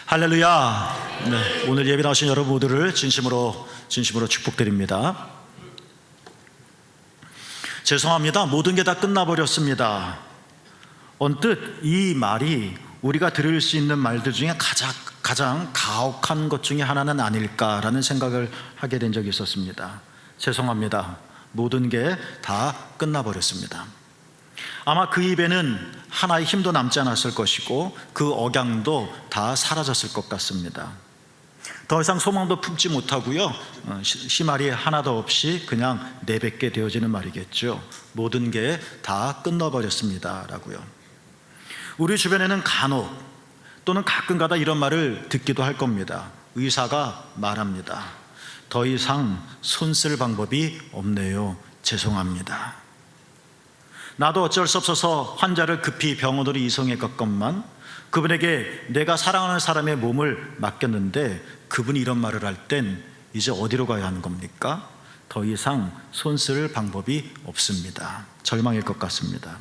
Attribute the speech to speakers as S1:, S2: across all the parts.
S1: 할렐루야. 네, 오늘 예배 나오신 여러분 모두를 진심으로 축복드립니다. 죄송합니다. 모든 게 다 끝나버렸습니다. 언뜻 이 말이 우리가 들을 수 있는 말들 중에 가장 가혹한 것 중에 하나는 아닐까라는 생각을 하게 된 적이 있었습니다. 죄송합니다. 모든 게 다 끝나버렸습니다. 아마 그 입에는 하나의 힘도 남지 않았을 것이고 그 억양도 다 사라졌을 것 같습니다. 더 이상 소망도 품지 못하고요, 시말이 하나도 없이 그냥 내뱉게 되어지는 말이겠죠. 모든 게 다 끝나버렸습니다 라고요. 우리 주변에는 간혹 또는 가끔가다 이런 말을 듣기도 할 겁니다. 의사가 말합니다. 더 이상 손 쓸 방법이 없네요. 죄송합니다. 나도 어쩔 수 없어서 환자를 급히 병원으로 이송해 갔건만 그분에게 내가 사랑하는 사람의 몸을 맡겼는데 그분이 이런 말을 할 땐 이제 어디로 가야 하는 겁니까? 더 이상 손 쓸 방법이 없습니다. 절망일 것 같습니다.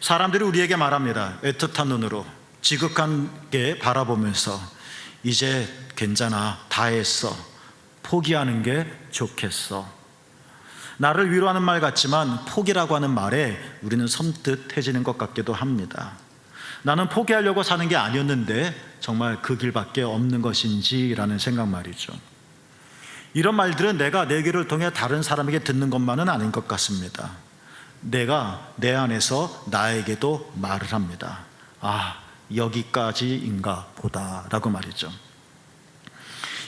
S1: 사람들이 우리에게 말합니다. 애틋한 눈으로 지극하게 바라보면서 이제 괜찮아, 다 했어, 포기하는 게 좋겠어. 나를 위로하는 말 같지만 포기라고 하는 말에 우리는 섬뜩해지는 것 같기도 합니다. 나는 포기하려고 사는 게 아니었는데 정말 그 길밖에 없는 것인지라는 생각 말이죠. 이런 말들은 내가 내 귀를 통해 다른 사람에게 듣는 것만은 아닌 것 같습니다. 내가 내 안에서 나에게도 말을 합니다. 아, 여기까지인가 보다 라고 말이죠.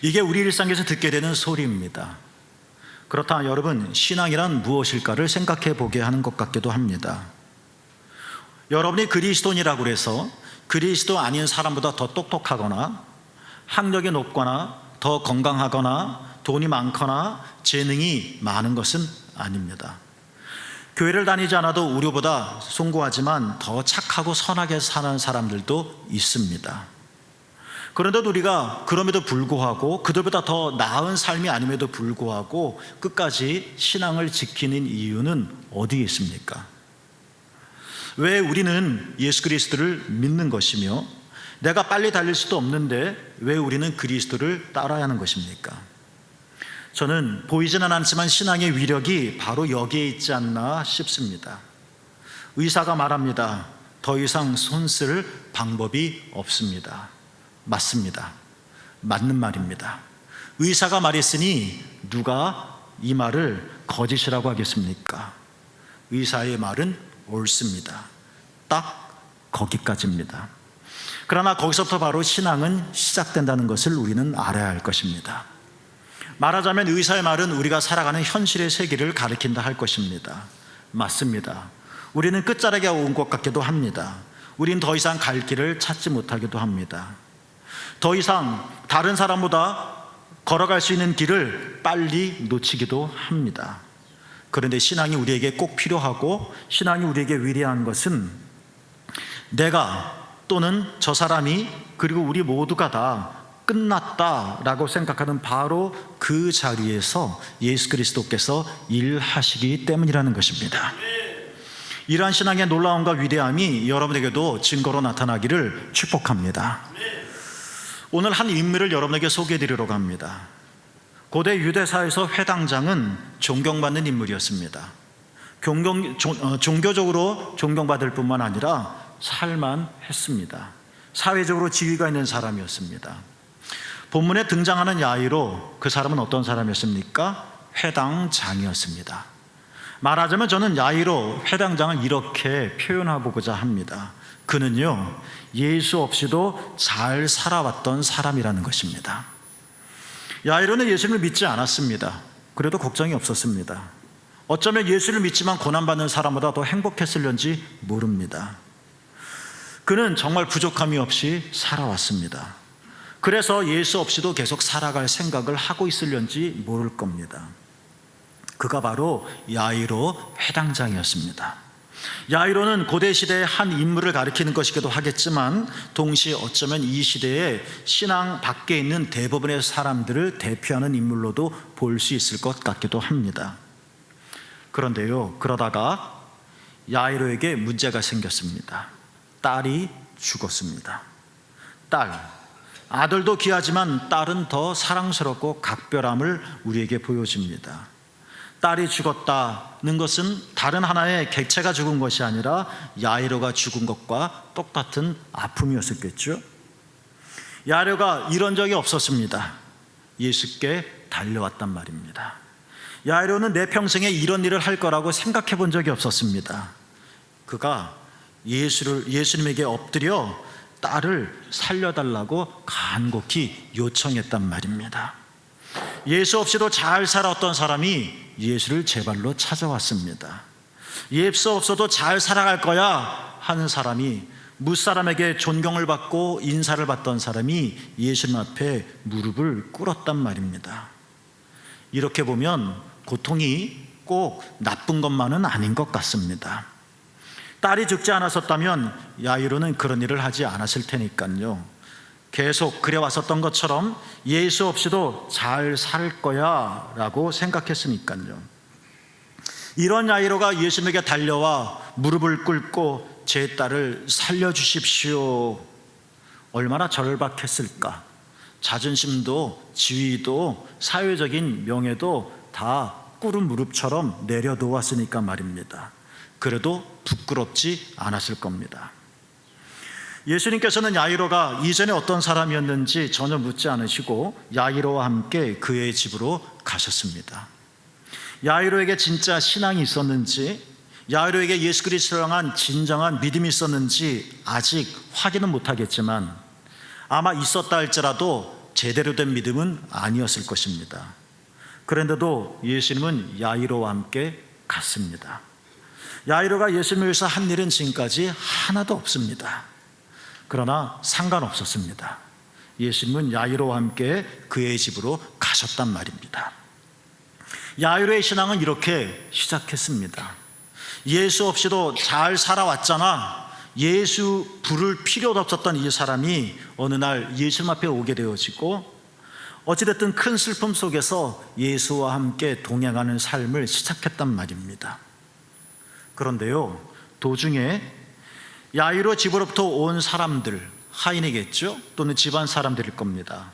S1: 이게 우리 일상에서 듣게 되는 소리입니다. 그렇다 여러분, 신앙이란 무엇일까를 생각해 보게 하는 것 같기도 합니다. 여러분이 그리스도인이라고 해서 그리스도 아닌 사람보다 더 똑똑하거나 학력이 높거나 더 건강하거나 돈이 많거나 재능이 많은 것은 아닙니다. 교회를 다니지 않아도 우리보다 숭고하지만 더 착하고 선하게 사는 사람들도 있습니다. 그런데 우리가 그럼에도 불구하고 그들보다 더 나은 삶이 아님에도 불구하고 끝까지 신앙을 지키는 이유는 어디에 있습니까? 왜 우리는 예수 그리스도를 믿는 것이며 내가 빨리 달릴 수도 없는데 왜 우리는 그리스도를 따라야 하는 것입니까? 저는 보이지는 않지만 신앙의 위력이 바로 여기에 있지 않나 싶습니다. 의사가 말합니다. 더 이상 손 쓸 방법이 없습니다. 맞습니다. 맞는 말입니다. 의사가 말했으니 누가 이 말을 거짓이라고 하겠습니까? 의사의 말은 옳습니다. 딱 거기까지입니다. 그러나 거기서부터 바로 신앙은 시작된다는 것을 우리는 알아야 할 것입니다. 말하자면 의사의 말은 우리가 살아가는 현실의 세계를 가리킨다 할 것입니다. 맞습니다. 우리는 끝자락에 온 것 같기도 합니다. 우린 더 이상 갈 길을 찾지 못하기도 합니다. 더 이상 다른 사람보다 걸어갈 수 있는 길을 빨리 놓치기도 합니다. 그런데 신앙이 우리에게 꼭 필요하고 신앙이 우리에게 위대한 것은 내가 또는 저 사람이 그리고 우리 모두가 다 끝났다라고 생각하는 바로 그 자리에서 예수 그리스도께서 일하시기 때문이라는 것입니다. 이러한 신앙의 놀라움과 위대함이 여러분에게도 증거로 나타나기를 축복합니다. 오늘 한 인물을 여러분에게 소개해드리려고 합니다. 고대 유대사에서 회당장은 존경받는 인물이었습니다. 종교적으로 존경받을 뿐만 아니라 살만했습니다. 사회적으로 지위가 있는 사람이었습니다. 본문에 등장하는 야이로, 그 사람은 어떤 사람이었습니까? 회당장이었습니다. 말하자면 저는 야이로 회당장을 이렇게 표현해보고자 합니다. 그는요, 예수 없이도 잘 살아왔던 사람이라는 것입니다. 야이로는 예수를 믿지 않았습니다. 그래도 걱정이 없었습니다. 어쩌면 예수를 믿지만 고난받는 사람보다 더 행복했을런지 모릅니다. 그는 정말 부족함이 없이 살아왔습니다. 그래서 예수 없이도 계속 살아갈 생각을 하고 있을런지 모를 겁니다. 그가 바로 야이로 회당장이었습니다. 야이로는 고대 시대의 한 인물을 가리키는 것이기도 하겠지만 동시에 어쩌면 이 시대에 신앙 밖에 있는 대부분의 사람들을 대표하는 인물로도 볼 수 있을 것 같기도 합니다. 그런데요, 그러다가 야이로에게 문제가 생겼습니다. 딸이 죽었습니다. 딸, 아들도 귀하지만 딸은 더 사랑스럽고 각별함을 우리에게 보여줍니다. 딸이 죽었다는 것은 다른 하나의 객체가 죽은 것이 아니라 야이로가 죽은 것과 똑같은 아픔이었었겠죠. 야이로가 이런 적이 없었습니다. 예수께 달려왔단 말입니다. 야이로는 내 평생에 이런 일을 할 거라고 생각해 본 적이 없었습니다. 그가 예수님에게 엎드려 딸을 살려달라고 간곡히 요청했단 말입니다. 예수 없이도 잘 살았던 사람이 예수를 제 발로 찾아왔습니다. 예수 없어도 잘 살아갈 거야 하는 사람이, 무사람에게 존경을 받고 인사를 받던 사람이 예수님 앞에 무릎을 꿇었단 말입니다. 이렇게 보면 고통이 꼭 나쁜 것만은 아닌 것 같습니다. 딸이 죽지 않았었다면 야이로는 그런 일을 하지 않았을 테니까요. 계속 그래왔었던 것처럼 예수 없이도 잘 살 거야 라고 생각했으니까요. 이런 야이로가 예수님에게 달려와 무릎을 꿇고 제 딸을 살려주십시오. 얼마나 절박했을까. 자존심도 지위도 사회적인 명예도 다 꿇은 무릎처럼 내려놓았으니까 말입니다. 그래도 부끄럽지 않았을 겁니다. 예수님께서는 야이로가 이전에 어떤 사람이었는지 전혀 묻지 않으시고 야이로와 함께 그의 집으로 가셨습니다. 야이로에게 진짜 신앙이 있었는지, 야이로에게 예수 그리스도를 향한 진정한 믿음이 있었는지 아직 확인은 못하겠지만 아마 있었다 할지라도 제대로 된 믿음은 아니었을 것입니다. 그런데도 예수님은 야이로와 함께 갔습니다. 야이로가 예수님을 위해서 한 일은 지금까지 하나도 없습니다. 그러나 상관없었습니다. 예수님은 야이로와 함께 그의 집으로 가셨단 말입니다. 야이로의 신앙은 이렇게 시작했습니다. 예수 없이도 잘 살아왔잖아. 예수 부를 필요도 없었던 이 사람이 어느 날 예수님 앞에 오게 되어지고, 어찌됐든 큰 슬픔 속에서 예수와 함께 동행하는 삶을 시작했단 말입니다. 그런데요, 도중에 야이로 집으로부터 온 사람들, 하인이겠죠? 또는 집안 사람들일 겁니다.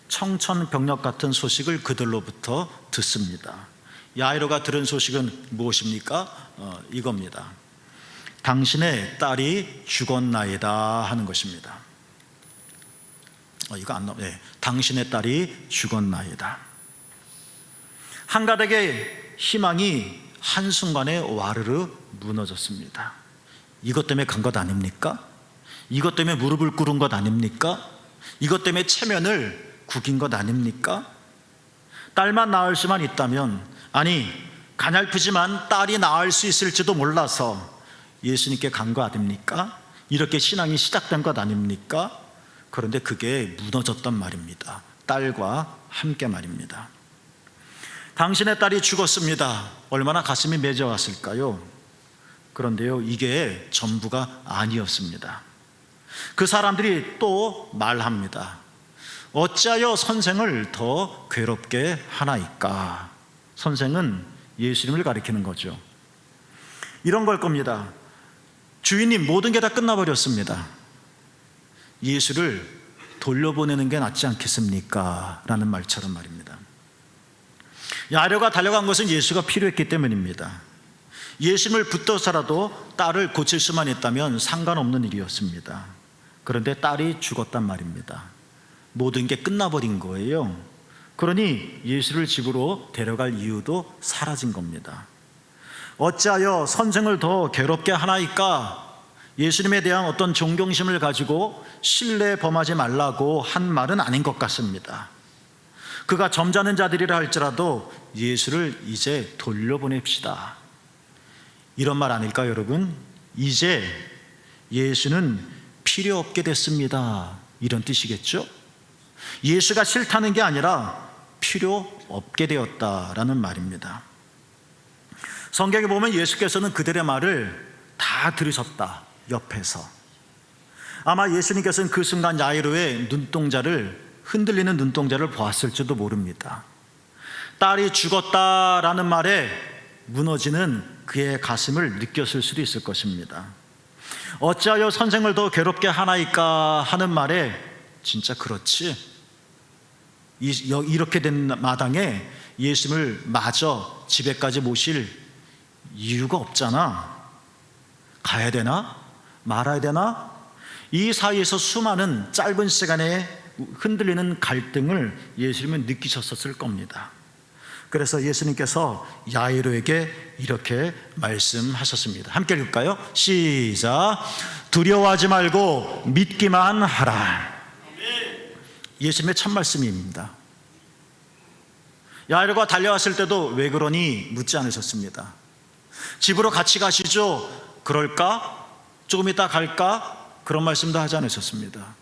S1: 청천벽력 같은 소식을 그들로부터 듣습니다. 야이로가 들은 소식은 무엇입니까? 이겁니다. 당신의 딸이 죽었나이다 하는 것입니다. 이거 안 나와. 네. 당신의 딸이 죽었나이다. 한가닥의 희망이 한순간에 와르르 무너졌습니다. 이것 때문에 간 것 아닙니까? 이것 때문에 무릎을 꿇은 것 아닙니까? 이것 때문에 체면을 구긴 것 아닙니까? 딸만 낳을 수만 있다면, 아니 가냘프지만 딸이 낳을 수 있을지도 몰라서 예수님께 간 거 아닙니까? 이렇게 신앙이 시작된 것 아닙니까? 그런데 그게 무너졌단 말입니다. 딸과 함께 말입니다. 당신의 딸이 죽었습니다. 얼마나 가슴이 맺어왔을까요? 그런데요, 이게 전부가 아니었습니다. 그 사람들이 또 말합니다. 어찌하여 선생을 더 괴롭게 하나이까? 선생은 예수님을 가리키는 거죠. 이런 걸 겁니다. 주인님, 모든 게 다 끝나버렸습니다. 예수를 돌려보내는 게 낫지 않겠습니까? 라는 말처럼 말입니다. 야이로가 달려간 것은 예수가 필요했기 때문입니다. 예수님을 붙들어서라도 딸을 고칠 수만 있다면 상관없는 일이었습니다. 그런데 딸이 죽었단 말입니다. 모든 게 끝나버린 거예요. 그러니 예수를 집으로 데려갈 이유도 사라진 겁니다. 어찌하여 선생을 더 괴롭게 하나이까? 예수님에 대한 어떤 존경심을 가지고 신뢰 범하지 말라고 한 말은 아닌 것 같습니다. 그가 점잖은 자들이라 할지라도 예수를 이제 돌려보냅시다, 이런 말 아닐까요, 여러분? 이제 예수는 필요 없게 됐습니다, 이런 뜻이겠죠? 예수가 싫다는 게 아니라 필요 없게 되었다라는 말입니다. 성경에 보면 예수께서는 그들의 말을 다 들으셨다, 옆에서. 아마 예수님께서는 그 순간 야이로의 흔들리는 눈동자를 보았을지도 모릅니다. 딸이 죽었다라는 말에 무너지는 그의 가슴을 느꼈을 수도 있을 것입니다. 어찌하여 선생을 더 괴롭게 하나이까 하는 말에 진짜 그렇지? 이렇게 된 마당에 예수님을 마저 집에까지 모실 이유가 없잖아. 가야 되나? 말아야 되나? 이 사이에서 수많은 짧은 시간에 흔들리는 갈등을 예수님은 느끼셨었을 겁니다. 그래서 예수님께서 야이로에게 이렇게 말씀하셨습니다. 함께 읽을까요? 시작. 두려워하지 말고 믿기만 하라. 예수님의 첫 말씀입니다. 야이로가 달려왔을 때도 왜 그러니 묻지 않으셨습니다. 집으로 같이 가시죠. 그럴까? 조금 이따 갈까? 그런 말씀도 하지 않으셨습니다.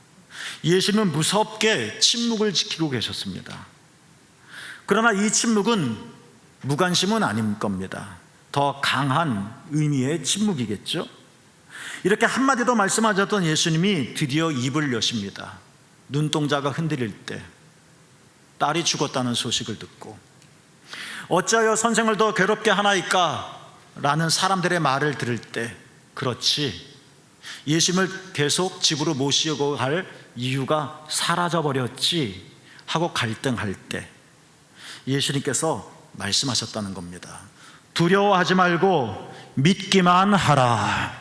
S1: 예수님은 무섭게 침묵을 지키고 계셨습니다. 그러나 이 침묵은 무관심은 아닌 겁니다. 더 강한 의미의 침묵이겠죠. 이렇게 한마디도 말씀하셨던 예수님이 드디어 입을 여십니다. 눈동자가 흔들릴 때 딸이 죽었다는 소식을 듣고 어찌하여 선생을 더 괴롭게 하나이까? 라는 사람들의 말을 들을 때 그렇지, 예수님을 계속 집으로 모시고 갈 이유가 사라져버렸지 하고 갈등할 때 예수님께서 말씀하셨다는 겁니다. 두려워하지 말고 믿기만 하라.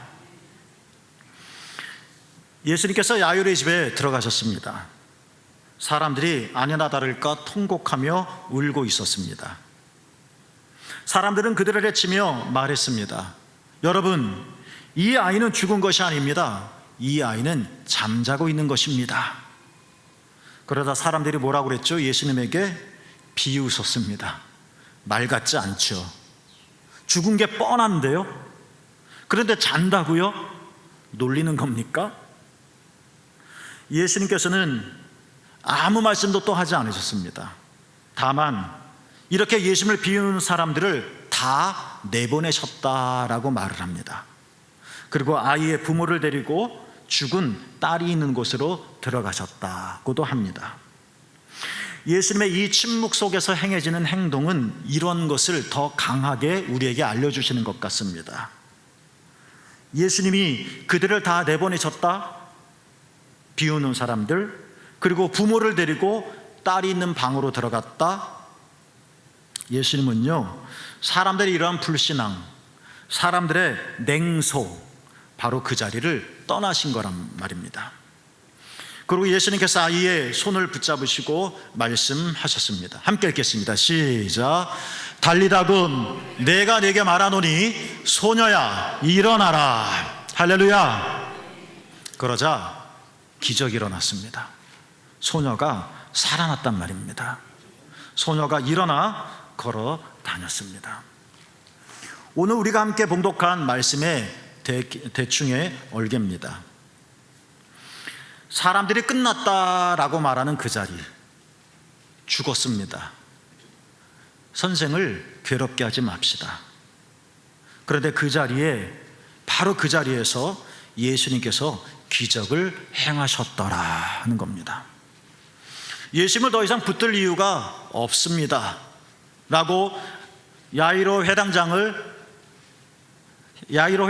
S1: 예수님께서 야이로의 집에 들어가셨습니다. 사람들이 아니나 다를까 통곡하며 울고 있었습니다. 사람들은 그들을 해치며 말했습니다. 여러분, 이 아이는 죽은 것이 아닙니다. 이 아이는 잠자고 있는 것입니다. 그러다 사람들이 뭐라고 그랬죠? 예수님에게 비웃었습니다. 말 같지 않죠? 죽은 게 뻔한데요? 그런데 잔다고요? 놀리는 겁니까? 예수님께서는 아무 말씀도 또 하지 않으셨습니다. 다만 이렇게 예수님을 비우는 사람들을 다 내보내셨다라고 말을 합니다. 그리고 아이의 부모를 데리고 죽은 딸이 있는 곳으로 들어가셨다고도 합니다. 예수님의 이 침묵 속에서 행해지는 행동은 이런 것을 더 강하게 우리에게 알려주시는 것 같습니다. 예수님이 그들을 다 내보내셨다, 비우는 사람들, 그리고 부모를 데리고 딸이 있는 방으로 들어갔다. 예수님은요, 사람들이 이러한 불신앙, 사람들의 냉소, 바로 그 자리를 떠나신 거란 말입니다. 그리고 예수님께서 아이의 손을 붙잡으시고 말씀하셨습니다. 함께 읽겠습니다. 시작. 달리다금 내가 네게 말하노니 소녀야 일어나라. 할렐루야. 그러자 기적이 일어났습니다. 소녀가 살아났단 말입니다. 소녀가 일어나 걸어 다녔습니다. 오늘 우리가 함께 봉독한 말씀의 대충의 얼개입니다. 사람들이 끝났다라고 말하는 그 자리, 죽었습니다. 선생을 괴롭게 하지 맙시다. 그런데 그 자리에, 바로 그 자리에서 예수님께서 기적을 행하셨더라 하는 겁니다. 예수님을 더 이상 붙들 이유가 없습니다 라고 야이로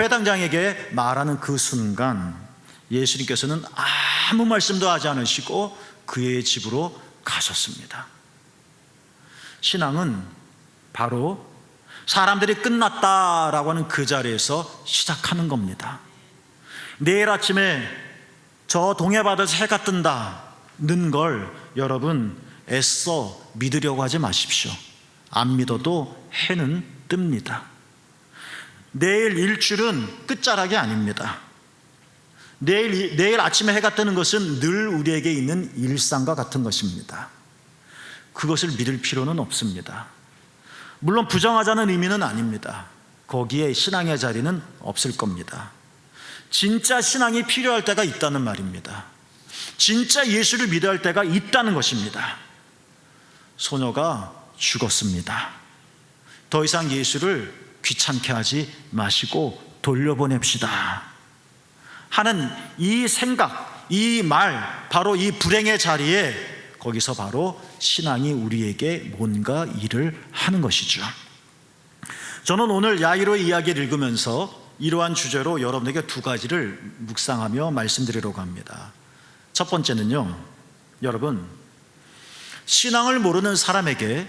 S1: 회당장에게 말하는 그 순간 예수님께서는 아무 말씀도 하지 않으시고 그의 집으로 가셨습니다. 신앙은 바로 사람들이 끝났다라고 하는 그 자리에서 시작하는 겁니다. 내일 아침에 저 동해바다에서 해가 뜬다는 걸 여러분 애써 믿으려고 하지 마십시오. 안 믿어도 해는 뜹니다. 내일 일출은 끝자락이 아닙니다. 내일 아침에 해가 뜨는 것은 늘 우리에게 있는 일상과 같은 것입니다. 그것을 믿을 필요는 없습니다. 물론 부정하자는 의미는 아닙니다. 거기에 신앙의 자리는 없을 겁니다. 진짜 신앙이 필요할 때가 있다는 말입니다. 진짜 예수를 믿어야 할 때가 있다는 것입니다. 소녀가 죽었습니다. 더 이상 예수를 귀찮게 하지 마시고 돌려보냅시다 하는 이 생각, 이 말, 바로 이 불행의 자리에 거기서 바로 신앙이 우리에게 뭔가 일을 하는 것이죠. 저는 오늘 야이로의 이야기를 읽으면서 이러한 주제로 여러분에게 두 가지를 묵상하며 말씀드리려고 합니다. 첫 번째는요, 여러분, 신앙을 모르는 사람에게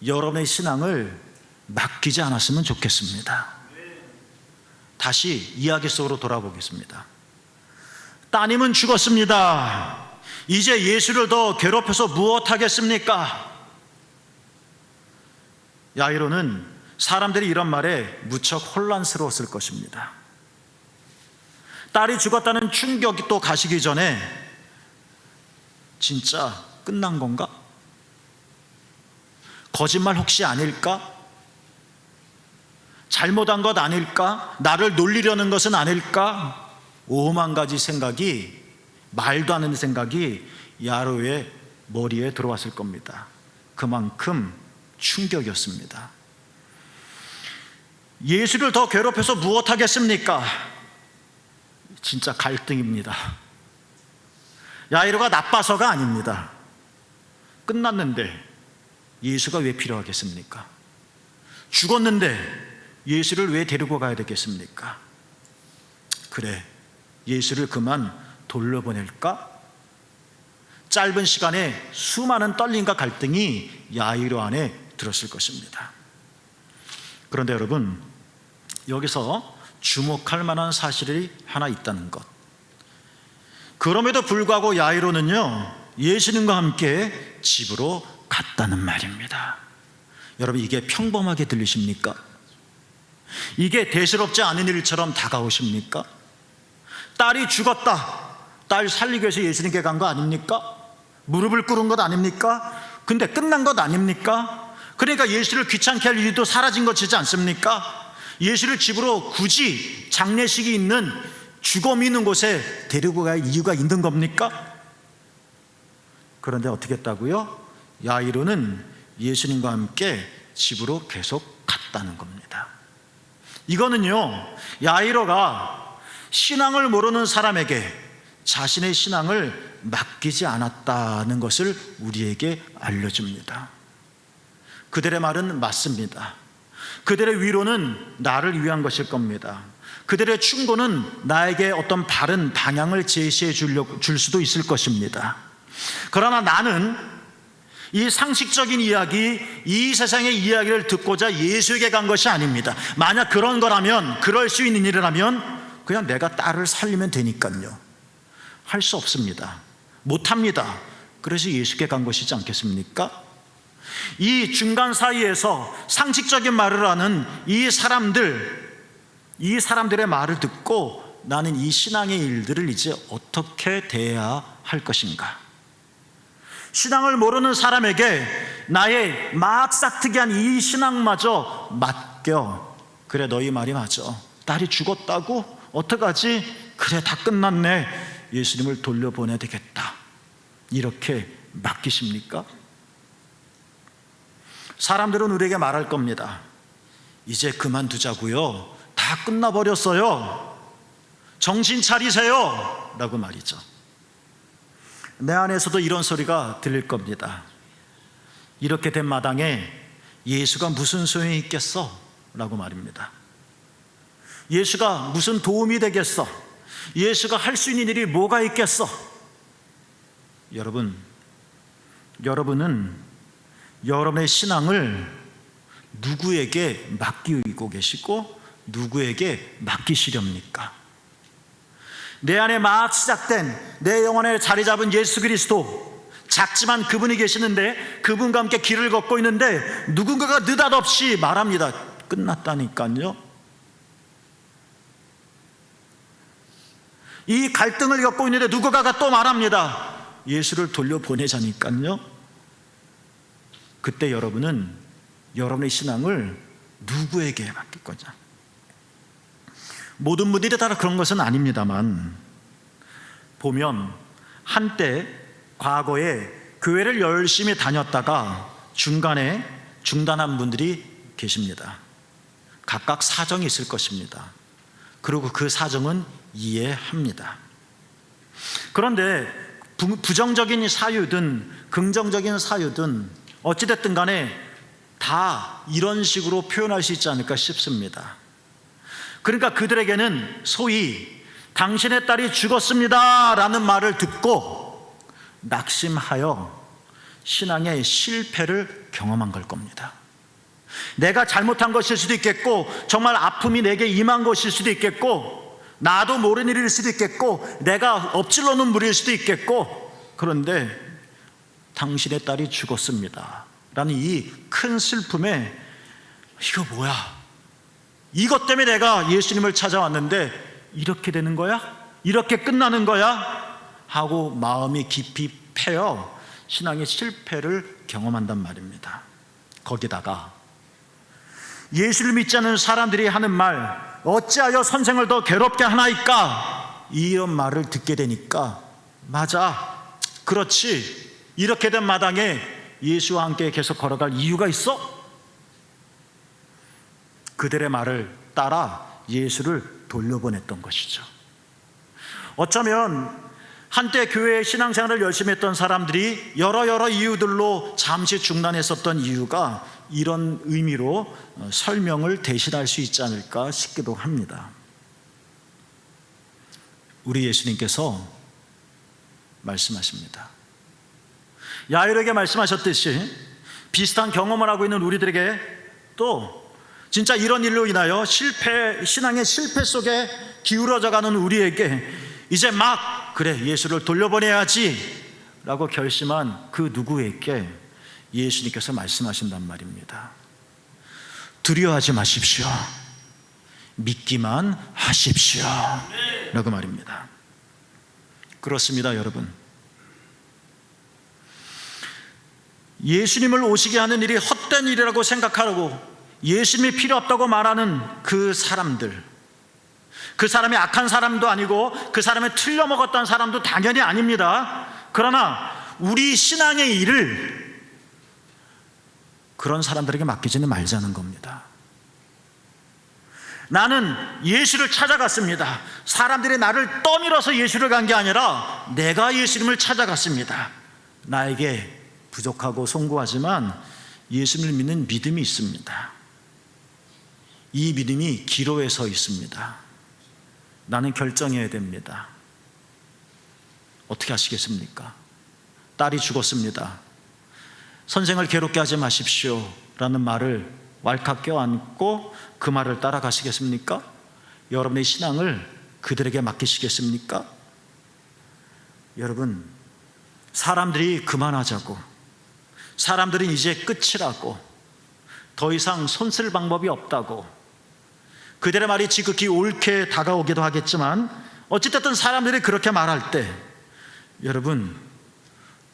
S1: 여러분의 신앙을 맡기지 않았으면 좋겠습니다. 다시 이야기 속으로 돌아보겠습니다. 따님은 죽었습니다. 이제 예수를 더 괴롭혀서 무엇하겠습니까? 야이로는 사람들이 이런 말에 무척 혼란스러웠을 것입니다. 딸이 죽었다는 충격이 또 가시기 전에 진짜 끝난 건가? 거짓말 혹시 아닐까? 잘못한 것 아닐까? 나를 놀리려는 것은 아닐까? 오만 가지 생각이, 말도 안 되는 생각이 야이로의 머리에 들어왔을 겁니다. 그만큼 충격이었습니다. 예수를 더 괴롭혀서 무엇하겠습니까? 진짜 갈등입니다. 야이로가 나빠서가 아닙니다. 끝났는데 예수가 왜 필요하겠습니까? 죽었는데 예수를 왜 데리고 가야 되겠습니까? 그래, 예수를 그만 돌려보낼까? 짧은 시간에 수많은 떨림과 갈등이 야이로 안에 들었을 것입니다. 그런데 여러분, 여기서 주목할 만한 사실이 하나 있다는 것. 그럼에도 불구하고 야이로는요, 예수님과 함께 집으로 갔다는 말입니다. 여러분, 이게 평범하게 들리십니까? 이게 대수롭지 않은 일처럼 다가오십니까? 딸이 죽었다, 딸 살리기 위해서 예수님께 간 거 아닙니까? 무릎을 꿇은 것 아닙니까? 근데 끝난 것 아닙니까? 그러니까 예수를 귀찮게 할 일도 사라진 것이지 않습니까? 예수를 집으로 굳이 장례식이 있는, 죽음이 있는 곳에 데리고 갈 이유가 있는 겁니까? 그런데 어떻게 했다고요? 야이로는 예수님과 함께 집으로 계속 갔다는 겁니다. 이거는요, 야이로가 신앙을 모르는 사람에게 자신의 신앙을 맡기지 않았다는 것을 우리에게 알려줍니다. 그들의 말은 맞습니다. 그들의 위로는 나를 위한 것일 겁니다. 그들의 충고는 나에게 어떤 바른 방향을 제시해 줄 수도 있을 것입니다. 그러나 나는 이 상식적인 이야기, 이 세상의 이야기를 듣고자 예수에게 간 것이 아닙니다. 만약 그런 거라면, 그럴 수 있는 일이라면 그냥 내가 딸을 살리면 되니까요. 할 수 없습니다. 못합니다. 그래서 예수께 간 것이지 않겠습니까? 이 중간 사이에서 상식적인 말을 하는 이 사람들의 말을 듣고 나는 이 신앙의 일들을 이제 어떻게 대해야 할 것인가? 신앙을 모르는 사람에게 나의 막 싹트기한 이 신앙마저 맡겨. 그래, 너희 말이 맞아. 딸이 죽었다고? 어떡하지? 그래, 다 끝났네. 예수님을 돌려보내야 되겠다. 이렇게 맡기십니까? 사람들은 우리에게 말할 겁니다. 이제 그만두자고요. 다 끝나버렸어요. 정신 차리세요. 라고 말이죠. 내 안에서도 이런 소리가 들릴 겁니다. 이렇게 된 마당에 예수가 무슨 소용이 있겠어? 라고 말입니다. 예수가 무슨 도움이 되겠어? 예수가 할 수 있는 일이 뭐가 있겠어? 여러분은 여러분의 신앙을 누구에게 맡기고 계시고 누구에게 맡기시렵니까? 내 안에 막 시작된, 내 영혼에 자리 잡은 예수 그리스도, 작지만 그분이 계시는데 그분과 함께 길을 걷고 있는데 누군가가 느닷없이 말합니다. 끝났다니까요. 이 갈등을 겪고 있는데 누군가가 또 말합니다. 예수를 돌려보내자니까요. 그때 여러분은 여러분의 신앙을 누구에게 맡길 거냐? 모든 분들이 다 그런 것은 아닙니다만, 보면 한때 과거에 교회를 열심히 다녔다가 중간에 중단한 분들이 계십니다. 각각 사정이 있을 것입니다. 그리고 그 사정은 이해합니다. 그런데 부정적인 사유든 긍정적인 사유든 어찌됐든 간에 다 이런 식으로 표현할 수 있지 않을까 싶습니다. 그러니까 그들에게는 소위 당신의 딸이 죽었습니다 라는 말을 듣고 낙심하여 신앙의 실패를 경험한 걸 겁니다. 내가 잘못한 것일 수도 있겠고, 정말 아픔이 내게 임한 것일 수도 있겠고, 나도 모르는 일일 수도 있겠고, 내가 엎질러 놓은 물일 수도 있겠고, 그런데 당신의 딸이 죽었습니다 라는 이 큰 슬픔에 이거 뭐야? 이것 때문에 내가 예수님을 찾아왔는데 이렇게 되는 거야? 이렇게 끝나는 거야? 하고 마음이 깊이 패여 신앙의 실패를 경험한단 말입니다. 거기다가 예수를 믿지 않는 사람들이 하는 말, 어찌하여 선생을 더 괴롭게 하나이까? 이런 말을 듣게 되니까, 맞아, 그렇지, 이렇게 된 마당에 예수와 함께 계속 걸어갈 이유가 있어? 그들의 말을 따라 예수를 돌려보냈던 것이죠. 어쩌면 한때 교회의 신앙생활을 열심히 했던 사람들이 여러 이유들로 잠시 중단했었던 이유가 이런 의미로 설명을 대신할 수 있지 않을까 싶기도 합니다. 우리 예수님께서 말씀하십니다. 야이로에게 말씀하셨듯이 비슷한 경험을 하고 있는 우리들에게 또 진짜 이런 일로 인하여 신앙의 실패 속에 기울어져 가는 우리에게 이제 막 그래, 예수를 돌려보내야지 라고 결심한 그 누구에게 예수님께서 말씀하신단 말입니다. 두려워하지 마십시오. 믿기만 하십시오 라고 말입니다. 그렇습니다, 여러분. 예수님을 오시게 하는 일이 헛된 일이라고 생각하고 예수님이 필요 없다고 말하는 그 사람들, 그 사람이 악한 사람도 아니고 그 사람이 틀려먹었던 사람도 당연히 아닙니다. 그러나 우리 신앙의 일을 그런 사람들에게 맡기지는 말자는 겁니다. 나는 예수를 찾아갔습니다. 사람들이 나를 떠밀어서 예수를 간 게 아니라 내가 예수님을 찾아갔습니다. 나에게 부족하고 송구하지만 예수님을 믿는 믿음이 있습니다. 이 믿음이 기로에 서 있습니다. 나는 결정해야 됩니다. 어떻게 하시겠습니까? 딸이 죽었습니다. 선생을 괴롭게 하지 마십시오 라는 말을 왈칵 껴안고 그 말을 따라가시겠습니까? 여러분의 신앙을 그들에게 맡기시겠습니까? 여러분, 사람들이 그만하자고, 사람들은 이제 끝이라고, 더 이상 손쓸 방법이 없다고, 그들의 말이 지극히 옳게 다가오기도 하겠지만 어찌됐든 사람들이 그렇게 말할 때 여러분,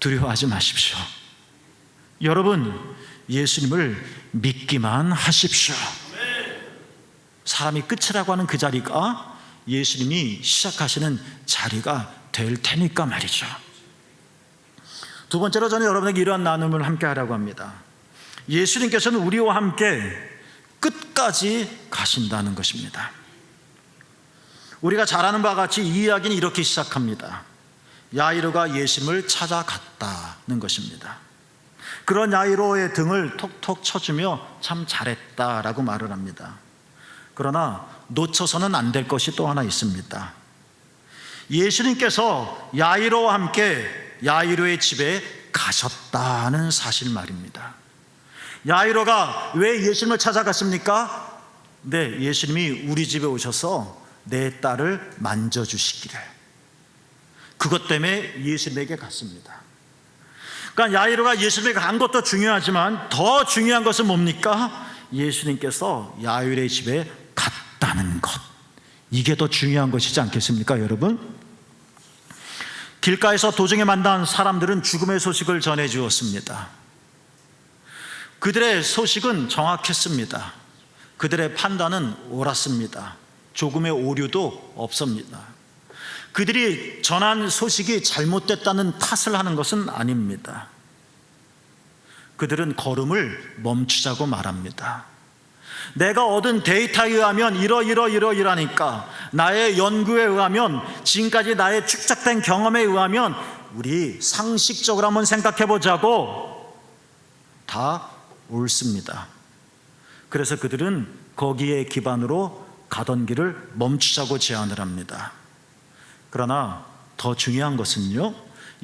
S1: 두려워하지 마십시오. 여러분, 예수님을 믿기만 하십시오. 사람이 끝이라고 하는 그 자리가 예수님이 시작하시는 자리가 될 테니까 말이죠. 두 번째로 저는 여러분에게 이러한 나눔을 함께 하려고 합니다. 예수님께서는 우리와 함께 끝까지 가신다는 것입니다. 우리가 잘 아는 바와 같이 이 이야기는 이렇게 시작합니다. 야이로가 예수님을 찾아갔다는 것입니다. 그런 야이로의 등을 톡톡 쳐주며 참 잘했다라고 말을 합니다. 그러나 놓쳐서는 안 될 것이 또 하나 있습니다. 예수님께서 야이로와 함께 야이로의 집에 가셨다는 사실 말입니다. 야이로가 왜 예수님을 찾아갔습니까? 네, 예수님이 우리 집에 오셔서 내 딸을 만져주시기를, 그것 때문에 예수님에게 갔습니다. 그러니까 야이로가 예수님에게 간 것도 중요하지만 더 중요한 것은 뭡니까? 예수님께서 야이로의 집에 갔다는 것, 이게 더 중요한 것이지 않겠습니까, 여러분? 길가에서 도중에 만난 사람들은 죽음의 소식을 전해주었습니다. 그들의 소식은 정확했습니다. 그들의 판단은 옳았습니다. 조금의 오류도 없습니다. 그들이 전한 소식이 잘못됐다는 탓을 하는 것은 아닙니다. 그들은 걸음을 멈추자고 말합니다. 내가 얻은 데이터에 의하면 이러이러하니까, 나의 연구에 의하면, 지금까지 나의 축적된 경험에 의하면 우리 상식적으로 한번 생각해 보자고, 다 옳습니다. 그래서 그들은 거기에 기반으로 가던 길을 멈추자고 제안을 합니다. 그러나 더 중요한 것은요,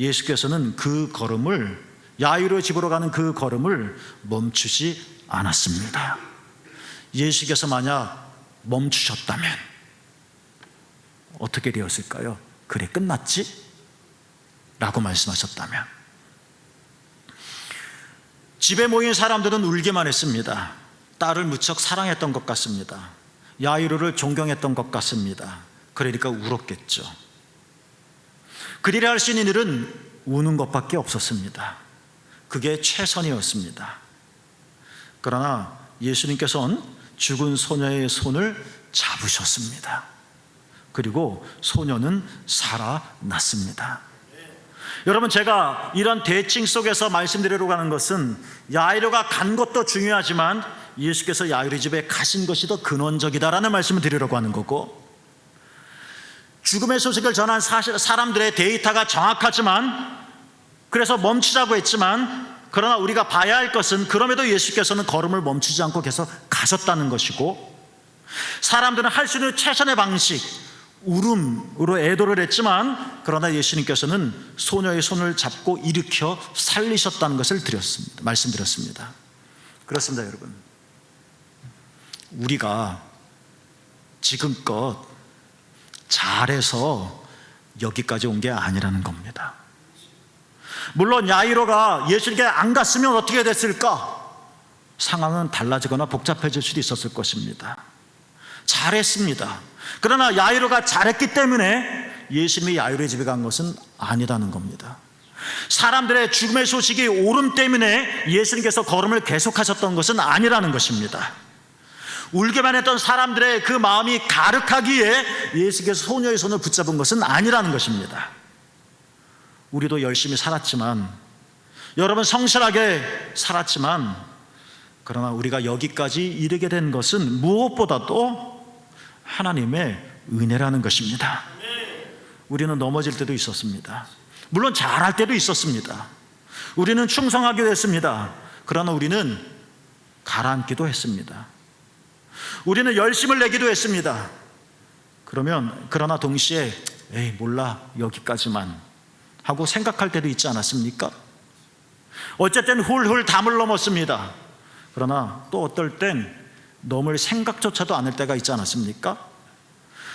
S1: 예수께서는 그 걸음을, 야이로의 집으로 가는 그 걸음을 멈추지 않았습니다. 예수께서 만약 멈추셨다면 어떻게 되었을까요? 그래, 끝났지? 라고 말씀하셨다면. 집에 모인 사람들은 울기만 했습니다. 딸을 무척 사랑했던 것 같습니다. 야이로를 존경했던 것 같습니다. 그러니까 울었겠죠. 그들이 할 수 있는 일은 우는 것밖에 없었습니다. 그게 최선이었습니다. 그러나 예수님께서는 죽은 소녀의 손을 잡으셨습니다. 그리고 소녀는 살아났습니다. 여러분, 제가 이런 대칭 속에서 말씀드리려고 하는 것은 야이로가 간 것도 중요하지만 예수께서 야이로 집에 가신 것이 더 근원적이다라는 말씀을 드리려고 하는 거고, 죽음의 소식을 전한 사람들의 데이터가 정확하지만, 그래서 멈추자고 했지만, 그러나 우리가 봐야 할 것은 그럼에도 예수께서는 걸음을 멈추지 않고 계속 가셨다는 것이고, 사람들은 할 수 있는 최선의 방식, 울음으로 애도를 했지만, 그러나 예수님께서는 소녀의 손을 잡고 일으켜 살리셨다는 것을 말씀드렸습니다. 그렇습니다, 여러분. 우리가 지금껏 잘해서 여기까지 온 게 아니라는 겁니다. 물론 야이로가 예수님께 안 갔으면 어떻게 됐을까? 상황은 달라지거나 복잡해질 수도 있었을 것입니다. 잘했습니다. 그러나 야이로가 잘했기 때문에 예수님이 야이로의 집에 간 것은 아니라는 겁니다. 사람들의 죽음의 소식이 옳음 때문에 예수님께서 걸음을 계속하셨던 것은 아니라는 것입니다. 울기만 했던 사람들의 그 마음이 가득하기에 예수께서 소녀의 손을 붙잡은 것은 아니라는 것입니다. 우리도 열심히 살았지만, 여러분 성실하게 살았지만, 그러나 우리가 여기까지 이르게 된 것은 무엇보다도 하나님의 은혜라는 것입니다. 우리는 넘어질 때도 있었습니다. 물론 잘할 때도 있었습니다. 우리는 충성하기도 했습니다. 그러나 우리는 가라앉기도 했습니다. 우리는 열심을 내기도 했습니다. 그러나 동시에 에이 몰라 여기까지만 하고 생각할 때도 있지 않았습니까? 어쨌든 훌훌 담을 넘었습니다. 그러나 또 어떨 땐 넘을 생각조차도 않을 때가 있지 않았습니까?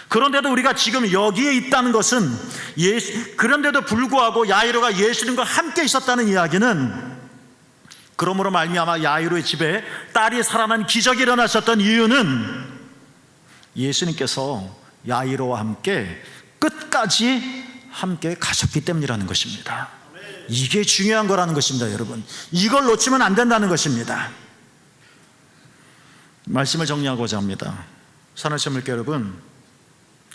S1: 그런데도 우리가 지금 여기에 있다는 것은, 그런데도 불구하고 야이로가 예수님과 함께 있었다는 이야기는, 그러므로 말미암아 야이로의 집에 딸이 살아난 기적이 일어나셨던 이유는 예수님께서 야이로와 함께 끝까지 함께 가셨기 때문이라는 것입니다. 이게 중요한 거라는 것입니다, 여러분. 이걸 놓치면 안 된다는 것입니다. 말씀을 정리하고자 합니다. 사랑하는 시청자 여러분,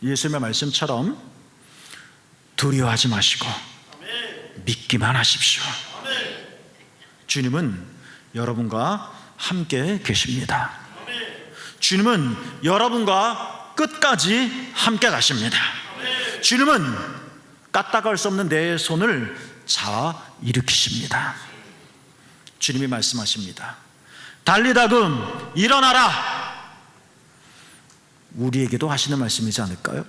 S1: 예수님의 말씀처럼 두려워하지 마시고 믿기만 하십시오. 주님은 여러분과 함께 계십니다. 주님은 여러분과 끝까지 함께 가십니다. 주님은 까딱할 수 없는 내 손을 잡아 일으키십니다. 주님이 말씀하십니다. 달리다금 일어나라. 우리에게도 하시는 말씀이지 않을까요?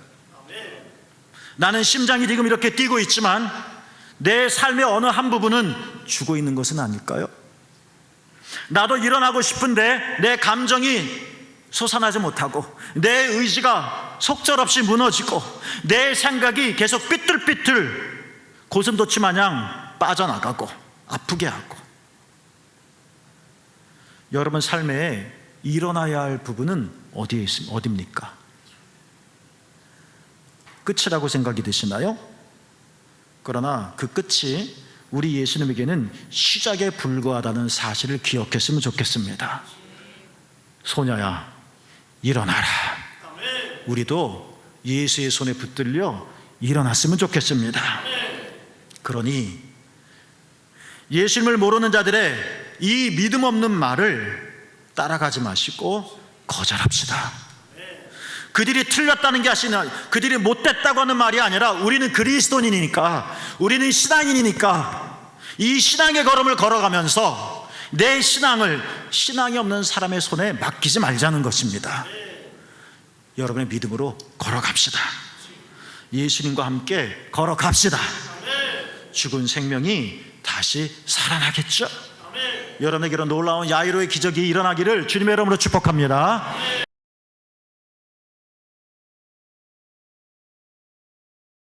S1: 나는 심장이 지금 이렇게 뛰고 있지만 내 삶의 어느 한 부분은 죽어 있는 것은 아닐까요? 나도 일어나고 싶은데 내 감정이 솟아나지 못하고, 내 의지가 속절없이 무너지고, 내 생각이 계속 삐뚤삐뚤 고슴도치 마냥 빠져나가고 아프게 하고. 여러분 삶에 일어나야 할 부분은 어디에 있습니까? 어디입니까? 끝이라고 생각이 드시나요? 그러나 그 끝이 우리 예수님에게는 시작에 불과하다는 사실을 기억했으면 좋겠습니다. 소녀야, 일어나라. 우리도 예수의 손에 붙들려 일어났으면 좋겠습니다. 그러니 예수님을 모르는 자들의 이 믿음 없는 말을 따라가지 마시고 거절합시다. 그들이 틀렸다는 게 아니라, 그들이 못됐다고 하는 말이 아니라, 우리는 그리스도인이니까, 우리는 신앙인이니까 이 신앙의 걸음을 걸어가면서 내 신앙을 신앙이 없는 사람의 손에 맡기지 말자는 것입니다. 여러분의 믿음으로 걸어갑시다. 예수님과 함께 걸어갑시다. 죽은 생명이 다시 살아나겠죠. 여러분에게 이런 놀라운 야이로의 기적이 일어나기를 주님의 이름으로 축복합니다.